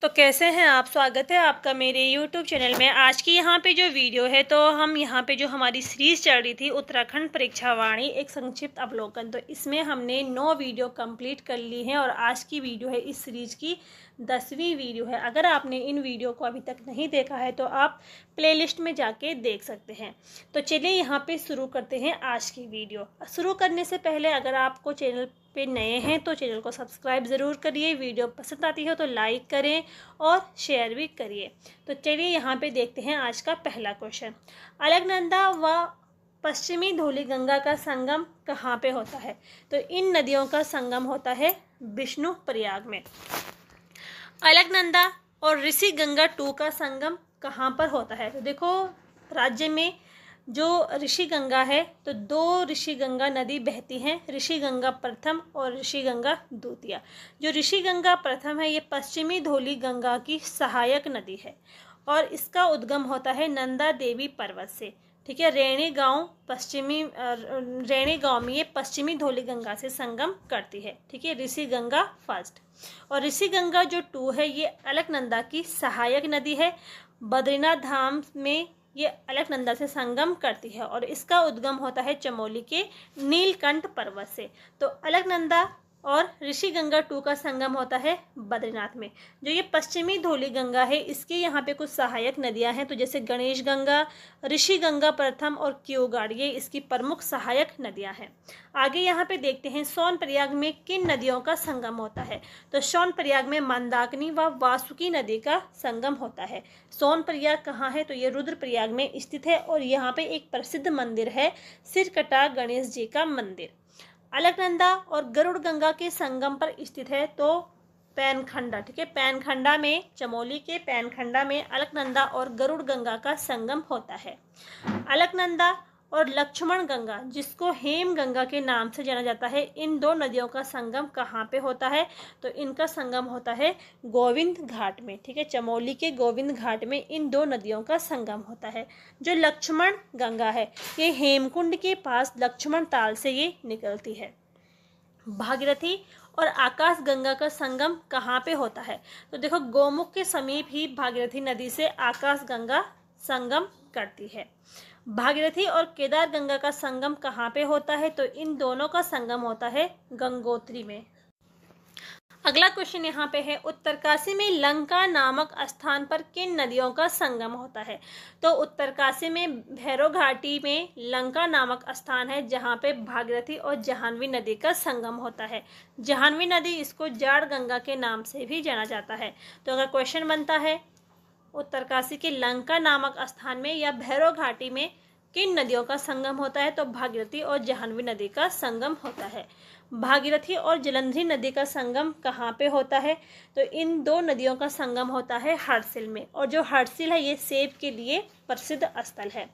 तो कैसे हैं आप। स्वागत है आपका मेरे YouTube चैनल में। आज की यहाँ पे जो वीडियो है तो हम यहाँ पे जो हमारी सीरीज़ चल रही थी उत्तराखंड परीक्षा वाणी एक संक्षिप्त अवलोकन, तो इसमें हमने 9 वीडियो कंप्लीट कर ली हैं और आज की वीडियो है इस सीरीज़ की 10वीं वीडियो है। अगर आपने इन वीडियो को अभी तक नहीं देखा है तो आप प्लेलिस्ट में जाके देख सकते हैं। तो चलिए यहाँ पे शुरू करते हैं आज की वीडियो। शुरू करने से पहले अगर आपको चैनल पे नए हैं तो चैनल को सब्सक्राइब ज़रूर करिए, वीडियो पसंद आती हो तो लाइक करें और शेयर भी करिए। तो चलिए यहाँ पे देखते हैं आज का पहला क्वेश्चन। अलकनंदा व पश्चिमी धौलीगंगा का संगम कहाँ पे होता है? तो इन नदियों का संगम होता है विष्णु प्रयाग में। अलकनंदा और ऋषि गंगा 2 का संगम कहाँ पर होता है? तो देखो राज्य में जो ऋषि गंगा है तो 2 ऋषि गंगा नदी बहती हैं, ऋषि गंगा प्रथम और ऋषि गंगा द्वितीय। जो ऋषि गंगा प्रथम है ये पश्चिमी धौली गंगा की सहायक नदी है और इसका उद्गम होता है नंदा देवी पर्वत से। ठीक है, रैणी गांव में ये पश्चिमी धौली गंगा से संगम करती है। ठीक है, ऋषि गंगा फर्स्ट और ऋषि गंगा जो 2 है ये अलकनंदा की सहायक नदी है। बद्रीनाथ धाम में ये अलकनंदा से संगम करती है और इसका उद्गम होता है चमोली के नीलकंठ पर्वत से। तो अलकनंदा और ऋषि गंगा 2 का संगम होता है बद्रीनाथ में। जो ये पश्चिमी धौली गंगा है इसके यहाँ पे कुछ सहायक नदियाँ हैं, तो जैसे गणेश गंगा, ऋषि गंगा प्रथम और क्योगाड़, ये इसकी प्रमुख सहायक नदियाँ हैं। आगे यहाँ पे देखते हैं सोनप्रयाग में किन नदियों का संगम होता है? तो सोनप्रयाग में मंदाकिनी व वासुकी नदी का संगम होता है। सोनप्रयाग कहाँ है? तो ये रुद्रप्रयाग में स्थित है और यहाँ पे एक प्रसिद्ध मंदिर है सिरकटा गणेश जी का मंदिर। अलकनंदा और गरुड़ गंगा के संगम पर स्थित है तो पैनखंडा। ठीक है, पैनखंडा में, चमोली के पैनखंडा में अलकनंदा और गरुड़ गंगा का संगम होता है। अलकनंदा और लक्ष्मण गंगा जिसको हेम गंगा के नाम से जाना जाता है, इन 2 नदियों का संगम कहाँ पे होता है? तो इनका संगम होता है गोविंद घाट में। ठीक है, चमोली के गोविंद घाट में इन 2 नदियों का संगम होता है। जो लक्ष्मण गंगा है ये हेमकुंड के पास लक्ष्मण ताल से ये निकलती है। भागीरथी और आकाश गंगा का संगम कहाँ पे होता है? तो देखो गोमुख के समीप ही भागीरथी नदी से आकाश गंगा संगम करती है। भागीरथी और केदार गंगा का संगम कहाँ पे होता है? तो इन दोनों का संगम होता है गंगोत्री में। अगला क्वेश्चन यहाँ पे है, उत्तरकाशी में लंका नामक स्थान पर किन नदियों का संगम होता है? तो उत्तरकाशी में भैरव घाटी में लंका नामक स्थान है जहाँ पे भागीरथी और जाह्नवी नदी का संगम होता है। जाह्नवी नदी इसको जाड़ गंगा के नाम से भी जाना जाता है। तो अगर क्वेश्चन बनता है उत्तरकाशी के लंका नामक स्थान में या भैरव घाटी में किन नदियों का संगम होता है? तो भागीरथी और जाह्नवी नदी का संगम होता है। भागीरथी और जलंधरी नदी का संगम कहाँ पे होता है? तो इन 2 नदियों का संगम होता है हर्षिल में और जो हर्षिल है ये सेब के लिए प्रसिद्ध स्थल है।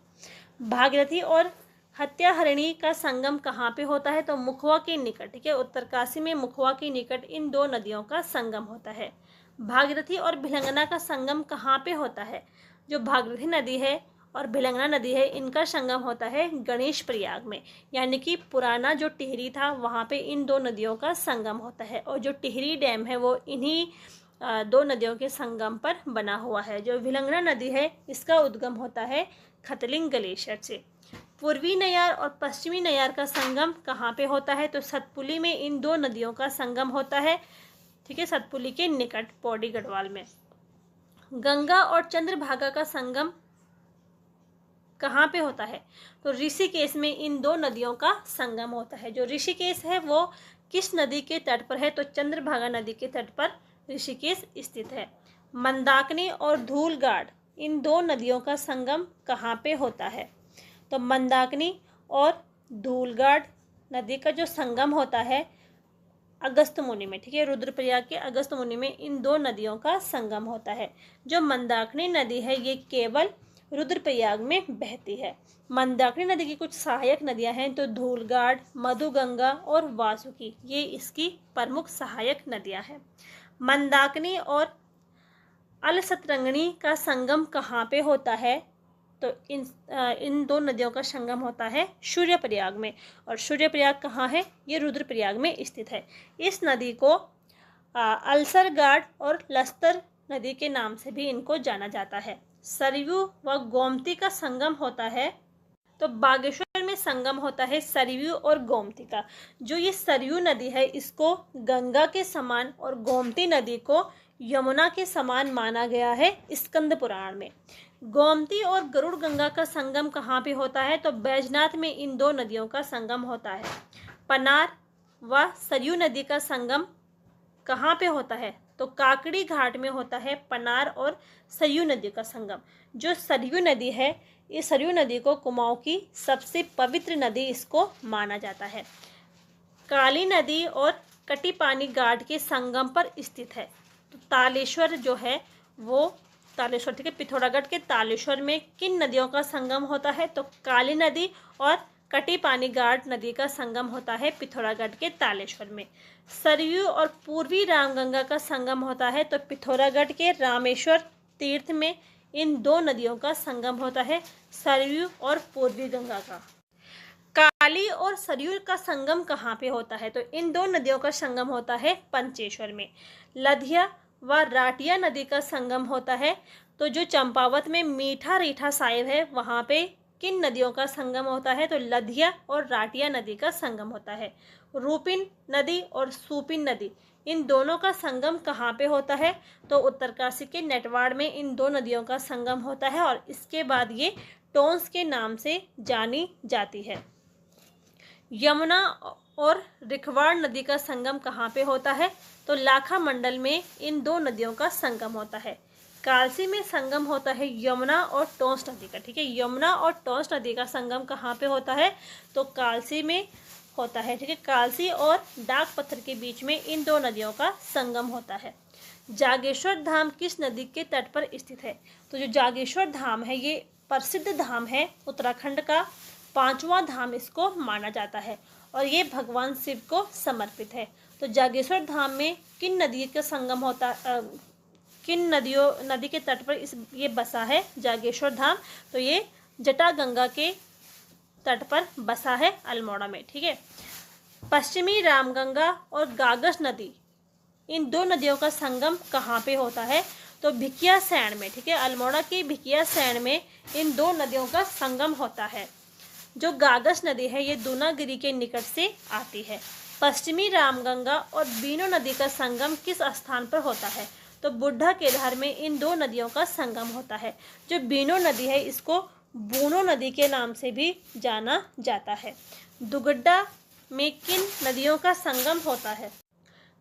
भागीरथी और हत्याहरिणी का संगम कहाँ पे होता है? तो मुखवा के निकट। ठीक है, उत्तरकाशी में मुखवा के निकट इन 2 नदियों का संगम होता है। भागीरथी और भिलंगना का संगम कहाँ पे होता है? जो भागीरथी नदी है और भिलंगना नदी है इनका संगम होता है गणेश प्रयाग में, यानी कि पुराना जो टिहरी था वहाँ पे इन 2 नदियों का संगम होता है और जो टिहरी डैम है वो इन्हीं 2 नदियों के संगम पर बना हुआ है। जो भिलंगना नदी है इसका उद्गम होता है खतलिंग ग्लेशियर से। पूर्वी नयार और पश्चिमी नयार का संगम कहाँ पे होता है? तो सतपुली में इन 2 नदियों का संगम होता है। ठीक है, सतपुली के निकट पौड़ी गढ़वाल में। गंगा और चंद्रभागा का संगम कहाँ पे होता है? तो ऋषिकेश में इन 2 नदियों का संगम होता है। जो ऋषिकेश है वो किस नदी के तट पर है? तो चंद्रभागा नदी के तट पर ऋषिकेश स्थित है। मंदाकिनी और धूलगाड़ इन 2 नदियों का संगम कहाँ पे होता है? तो मंदाकिनी और धूलगाड़ नदी का जो संगम होता है अगस्त मुनि में। ठीक है, रुद्रप्रयाग के अगस्त मुनि में इन 2 नदियों का संगम होता है। जो मंदाकिनी नदी है ये केवल रुद्रप्रयाग में बहती है। मंदाकिनी नदी की कुछ सहायक नदियां हैं तो धूलगाड़, मधुगंगा और वासुकी, ये इसकी प्रमुख सहायक नदियां हैं। मंदाकिनी और अलसतरंगिणी का संगम कहाँ पे होता है? तो इन 2 नदियों का संगम होता है सूर्यप्रयाग में और सूर्यप्रयाग कहाँ है? ये रुद्रप्रयाग में स्थित है। इस नदी को अलसरगाड़ और लस्तर नदी के नाम से भी इनको जाना जाता है। सरयू व गोमती का संगम होता है, तो बागेश्वर में संगम होता है सरयू और गोमती का। जो ये सरयू नदी है इसको गंगा के समान और गोमती नदी को यमुना के समान माना गया है स्कंद पुराण में। गोमती और गरुड़ गंगा का संगम कहाँ पे होता है, तो बैजनाथ में इन दो नदियों का संगम होता है। पनार व सरयू नदी का संगम कहाँ पे होता है, तो काकड़ी घाट में होता है पनार और सरयू नदी का संगम। जो सरयू नदी है, इस सरयू नदी को कुमाऊं की सबसे पवित्र नदी इसको माना जाता है। काली नदी और कटिपानी घाट के संगम पर स्थित है। तो तालेश्वर जो है वो तालेश्वर, ठीक है, पिथौरागढ़ के तालेश्वर में किन नदियों का संगम होता है, तो काली नदी और कटिपानी घाट नदी का संगम होता है पिथौरागढ़ के तालेश्वर में। सरयू और पूर्वी रामगंगा का संगम होता है, तो पिथौरागढ़ के रामेश्वर तीर्थ में इन दो नदियों का संगम होता है, सरयू और पूर्वी गंगा का। काली और सरयू का संगम कहाँ पे होता है, तो इन दो नदियों का संगम होता है पंचेश्वर में। लधिया व राटिया नदी का संगम होता है, तो जो चंपावत में मीठा रीठा साहिब है वहाँ पे किन नदियों का संगम होता है, तो लधिया और राटिया नदी का संगम होता है। रूपिन नदी और सूपिन नदी इन दोनों का संगम कहाँ पे होता है, तो उत्तरकाशी के नेटवाड़ में इन दो नदियों का संगम होता है और इसके बाद ये टोंस के नाम से जानी जाती है। यमुना और रिखवाड़ नदी का संगम कहाँ पे होता है, तो लाखा मंडल में इन दो नदियों का संगम होता है। कालसी में संगम होता है यमुना और टोंस नदी का, ठीक है। यमुना और टोंस नदी का संगम कहाँ पे होता है, तो कालसी में होता है, ठीक है। कालसी और डाक पत्थर के बीच में इन दो नदियों का संगम होता है। जागेश्वर धाम किस नदी के तट पर स्थित है, तो जो जागेश्वर धाम है ये प्रसिद्ध धाम है, उत्तराखंड का 5वां धाम इसको माना जाता है और ये भगवान शिव को समर्पित है। तो जागेश्वर धाम में किन नदी का संगम होता, किन नदी के तट पर ये बसा है जागेश्वर धाम, तो ये जटागंगा के तट पर बसा है अल्मोड़ा में, ठीक है। पश्चिमी रामगंगा और गागस नदी इन दो नदियों का संगम कहाँ पे होता है, तो भिकिया सैण में, ठीक है। अल्मोड़ा की भिकिया सैण में इन दो नदियों का संगम होता है। जो गागस नदी है ये दूनागिरी के निकट से आती है। पश्चिमी रामगंगा और बीनो नदी का संगम किस स्थान पर होता है, तो बुढ़ा केदार में इन दो नदियों का संगम होता है। जो बीनो नदी है इसको बूनो नदी के नाम से भी जाना जाता है। दुगड्डा में किन नदियों का संगम होता है,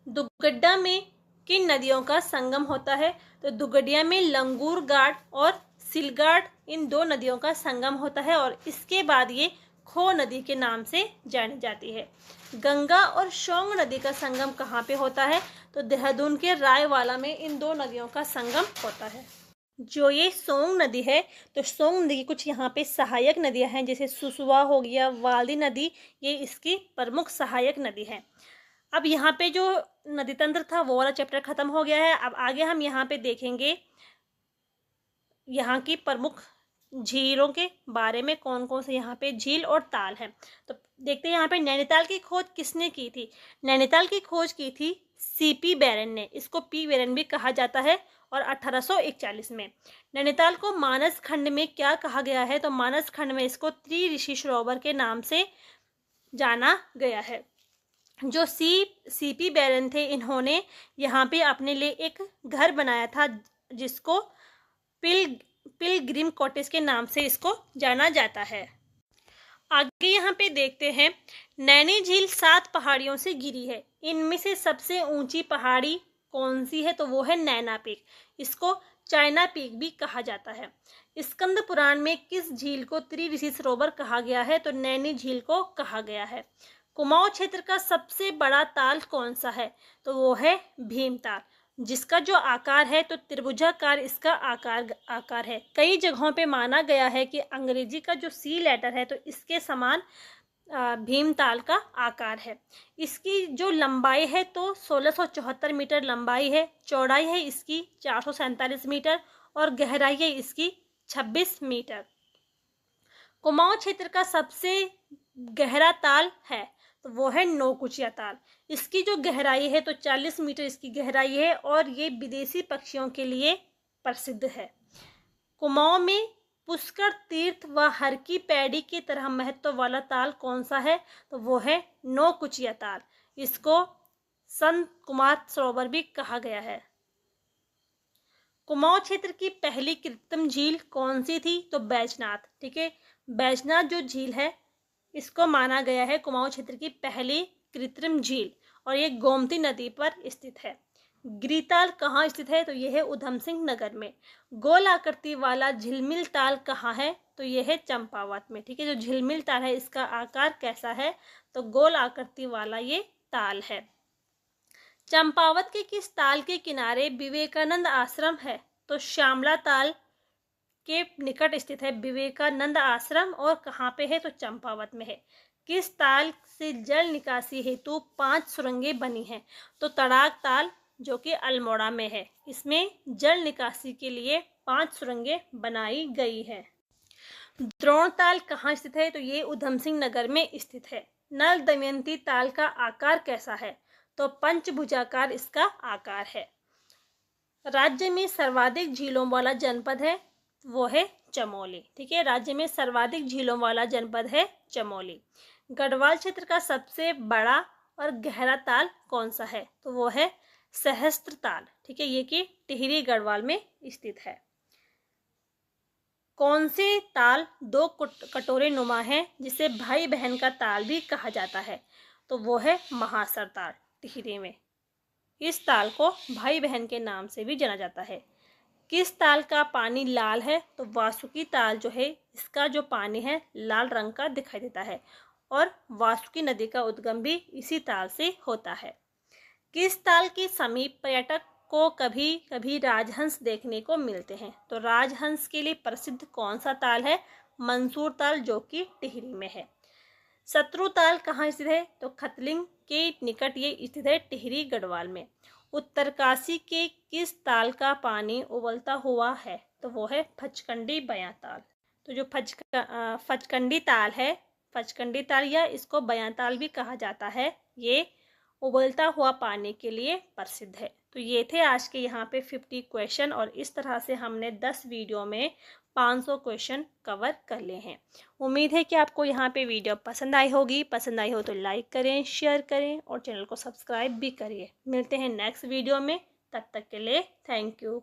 दुगड्डा में किन नदियों का संगम होता है, तो दुगडिया में लंगूर घाट और सिलघाट इन दो नदियों का संगम होता है और इसके बाद ये खो नदी के नाम से जानी जाती है। गंगा और शोंग नदी का संगम कहाँ पे होता है, तो देहरादून के रायवाला में इन दो नदियों का संगम होता है। जो ये सोंग नदी है, तो सोंग नदी की कुछ यहाँ पे सहायक नदियाँ हैं, जैसे सुसुवा हो गया, वाल्दी नदी, ये इसकी प्रमुख सहायक नदी है। अब यहाँ पे जो नदी तंत्र था वो वाला चैप्टर खत्म हो गया है। अब आगे हम यहाँ पे देखेंगे यहाँ की प्रमुख झीलों के बारे में, कौन कौन से यहाँ पे झील और ताल हैं। तो देखते हैं यहाँ पे नैनीताल की खोज किसने की थी। नैनीताल की खोज की थी सीपी बैरन ने, इसको पी बैरन भी कहा जाता है, और 1841 में। नैनीताल को मानस खंड में क्या कहा गया है, तो मानस खंड में इसको त्रिऋषि सरोवर के नाम से जाना गया है। जो सीपी बैरन थे इन्होंने यहाँ पे अपने लिए एक घर बनाया था जिसको पिलग्रिम कॉटेज के नाम से इसको जाना जाता है। आगे यहाँ पे देखते हैं, नैनी झील 7 पहाड़ियों से घिरी है। इनमें से सबसे ऊंची पहाड़ी कौन सी है, तो वो है नैना पीक, इसको चाइना पीक भी कहा जाता है। स्कंद पुराण में किस झील को त्रिऋषि सरोवर कहा गया है, तो नैनी झील को कहा गया है। कुमाऊं क्षेत्र का सबसे बड़ा ताल कौन सा है, तो वो है भीमताल, जिसका जो आकार है तो त्रिभुजाकार इसका आकार है। कई जगहों पे माना गया है कि अंग्रेजी का जो सी लेटर है तो इसके समान भीमताल का आकार है। इसकी जो लंबाई है तो 1674 मीटर लंबाई है, चौड़ाई है इसकी 447 मीटर और गहराई है इसकी 26 मीटर। कुमाऊं क्षेत्र का सबसे गहरा ताल है, तो वो है नौकुचिया ताल। इसकी जो गहराई है तो 40 मीटर इसकी गहराई है और ये विदेशी पक्षियों के लिए प्रसिद्ध है। कुमाऊं में पुष्कर तीर्थ व हर की पैड़ी की तरह महत्व वाला ताल कौन सा है? तो वो है नौकुचिया ताल। इसको संत कुमार सरोवर भी कहा गया है। कुमाऊं क्षेत्र की पहली कृत्रिम झील कौन सी थी? तो बैजनाथ। ठीक है, बैजनाथ जो झील है इसको माना गया है कुमाऊं क्षेत्र की पहली कृत्रिम झील और ये गोमती नदी पर स्थित है। गिरिताल कहाँ स्थित है? तो यह है उधम सिंह नगर में। गोल आकृति वाला झिलमिल ताल कहाँ है? तो यह है चंपावत में। ठीक है, जो झिलमिल ताल है इसका आकार कैसा है? तो गोल आकृति वाला ये ताल है। चंपावत के किस ताल के किनारे विवेकानंद आश्रम है? तो श्यामला ताल के निकट स्थित है विवेकानंद आश्रम और कहाँ पे है? तो चंपावत में है। किस ताल से जल निकासी हेतु 5 सुरंगें बनी हैं? तो तड़ाक ताल जो कि अल्मोड़ा में है, इसमें जल निकासी के लिए 5 सुरंगें बनाई गई है। द्रोण ताल कहाँ स्थित है? तो ये उधम सिंह नगर में स्थित है। नल दमयंती ताल का आकार कैसा है? तो पंचभुजाकार इसका आकार है। राज्य में सर्वाधिक झीलों वाला जनपद है वो है चमोली। ठीक है, राज्य में सर्वाधिक झीलों वाला जनपद है चमोली। गढ़वाल क्षेत्र का सबसे बड़ा और गहरा ताल कौन सा है? तो वो है सहस्त्र ताल। ठीक है, ये कि टिहरी गढ़वाल में स्थित है। कौन से ताल 2 कटोरे नुमा है जिसे भाई बहन का ताल भी कहा जाता है? तो वो है महासर ताल टिहरी में। इस ताल को भाई बहन के नाम से भी जाना जाता है। किस ताल का पानी लाल है? तो वासुकी ताल जो है इसका जो पानी है लाल रंग का दिखाई देता है और वासुकी नदी का उद्गम भी इसी ताल से होता है। किस ताल के समीप पर्यटक को कभी कभी राजहंस देखने को मिलते हैं? तो राजहंस के लिए प्रसिद्ध कौन सा ताल है? मंसूर ताल जो कि टिहरी में है। शत्रु ताल कहाँ स्थित है? तो खतलिंग के निकट ये स्थित है टिहरी गढ़वाल में। उत्तरकाशी के किस ताल का पानी उबलता हुआ है? तो वो है फचकंडी बयां ताल। तो जो फचकंडी ताल है, फचकंडी ताल या इसको बयां ताल भी कहा जाता है, ये उबलता हुआ पानी के लिए प्रसिद्ध है। तो ये थे आज के यहाँ पे 50 क्वेश्चन और इस तरह से हमने 10 वीडियो में 500 क्वेश्चन कवर कर लिए हैं। उम्मीद है कि आपको यहाँ पे वीडियो पसंद आई होगी। पसंद आई हो तो लाइक करें, शेयर करें और चैनल को सब्सक्राइब भी करिए। मिलते हैं नेक्स्ट वीडियो में, तब तक के लिए थैंक यू।